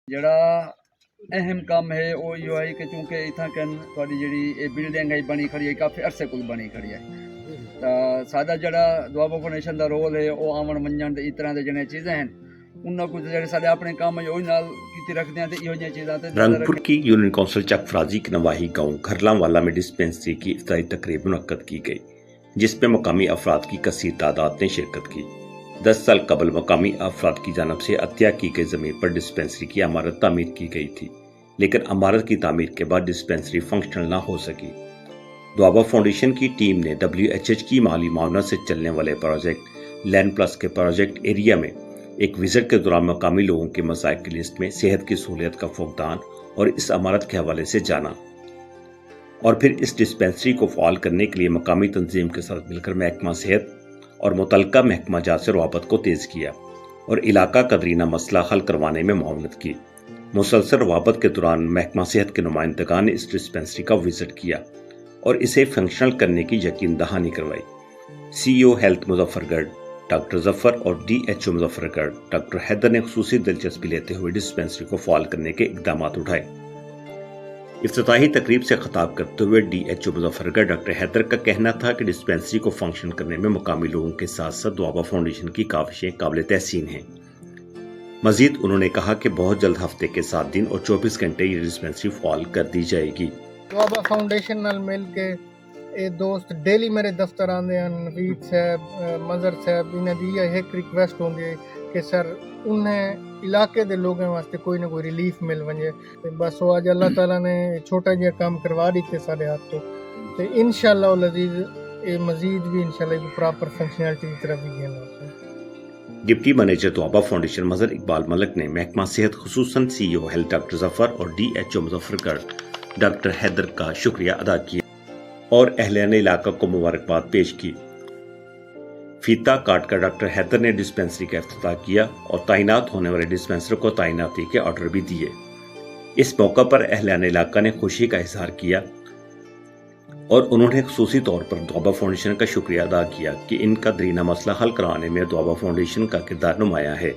ਜਿਹੜਾ ਅਹਿਮ ਕੰਮ ਹੈ ਉਹ ਇਹੋ ਹੈ ਕਿ ਚूंकि इत्थां कन ਤੁਹਾਡੀ ਜਿਹੜੀ ਇਹ ਬਿਲਡਿੰਗ ਹੈ ਬਣੀ ਖੜੀ ਹੈ ਕਾਫੀ ਅਰਸੇ ਕੋਲ ਬਣੀ ਖੜੀ ਹੈ ਤਾਂ ਸਾਡਾ ਜਿਹੜਾ ਦੁਆਬਾ ਫਾਊਂਡੇਸ਼ਨ ਦਾ ਰੋਲ ਹੈ ਉਹ ਆਵਣ ਮੰਨਣ ਦੇ ਇਸ ਤਰ੍ਹਾਂ ਦੇ ਜਿਹੜੇ ਚੀਜ਼ਾਂ ਹਨ ਉਹਨਾਂ ਕੁਝ ਜਿਹੜੇ ਸਾਡੇ ਆਪਣੇ ਕੰਮ ਹੈ ਉਹ ਨਾਲ ਕੀਤੀ रखते हैं तो इहो चीज़ां ते रंगपुर की यूनियन काउंसिल चकफराजी के नवाही गांव घरलांवाला में डिस्पेंसरी की इफ्तारी तकरीब मुनक्कद की गई, जिसमें मकामी अफराद की कसीर तादाद ने शिरकत की। 10 साल कबल मकामी अफराद की जानब से अतिया की गई ज़मीन पर डिस्पेंसरी की इमारत तामीर की गई थी, लेकिन इमारत की तामीर के बाद डिस्पेंसरी फंक्शनल न हो सकी। दुआबा फाउंडेशन की टीम ने WHH की माली मावनत से चलने वाले प्रोजेक्ट लैंड प्लस के प्रोजेक्ट एरिया में एक विजिट के दौरान मकामी लोगों के मसाइल की लिस्ट में सेहत की सहूलियत का फुकदान और इस इमारत के हवाले से जाना, और फिर इस डिस्पेंसरी को फ़ाल करने के लिए मकामी तंजीम के साथ मिलकर महकमा सेहत और मुतल्लिका महकमा जात से रवाबत को तेज़ किया और इलाका कदरीना मसला हल करवाने में मुआवनत की। मुसलसल रवाबत के दौरान महकमा सेहत के नुमाइंदगान ने इस डिस्पेंसरी का विजिट किया और इसे फंक्शनल करने की यकीन दहानी करवाई। CEO health Muzaffargarh doctor Zafar और DHO मुजफ्फरगढ़ डॉक्टर हैदर ने खुसूसी दिलचस्पी लेते हुए डिस्पेंसरी को फ़ाल करने के इक़दाम उठाए। इफ्तिताही तकरीब से खिताब करते हुए DHO मुजफ्फरगढ़ डॉक्टर हैदर का कहना था कि डिस्पेंसरी को फंक्शन करने में मुकामी लोगों के साथ साथ दुआबा फाउंडेशन की काविशें काबिल तहसीन हैं। मजीद उन्होंने कहा कि बहुत जल्द हफ्ते के 7 दिन और 24 घंटे ये डिस्पेंसरी फ़ाल कर दी जाएगी। दुआबा फाउंडेशन नाल मिल के ਇਹ ਦੋਸਤ ਡੇਲੀ ਮੇਰੇ ਦਫ਼ਤਰ ਆਉਂਦੇ ਹਨ, ਨਵੀਦ ਸਾਹਿਬ, ਮਜ਼ਰ ਸਾਹਿਬ, ਇਹਨਾਂ ਦੀ ਇਹ ਇੱਕ ਰਿਕੁਐਸਟ ਹੁੰਦੀ ਹੈ ਕਿ ਸਰ उन्हें इलाके के लोगों वास्ते कोई ना कोई रिलीफ मिल वजे। बस वो अज अल्लाह ताला ने छोटा जिहा काम करवा दिते सारे हाथ तो इंशाअल्लाह अज़ीज़ ये मजीद भी इंशाअल्लाह प्रॉपर फंक्शनैलिटी की तरफ भी गया। डिप्टी मैनेजर दुआबा फाउंडेशन मजर इकबाल मलिक ने महकमा सेहत खुसूसन CEO हेल्थ डॉक्टर जफर और DHO मुजफ्फरगढ़ डॉक्टर हैदर का शुक्रिया अदा किया और अहलियान इलाका को मुबारकबाद पेश की। फीता काट कर डॉक्टर हैदर ने डिस्पेंसरी का इफ्तिताह किया और तैनात होने वाले डिस्पेंसर को तैनाती के ऑर्डर भी दिए। इस मौका पर अहलियान इलाका ने खुशी का इजहार किया और उन्होंने खुसूसी तौर पर दुआबा फाउंडेशन का शुक्रिया अदा किया कि इनका दरीना मसला हल कराने में दुआबा फाउंडेशन का किरदार नुमाया है।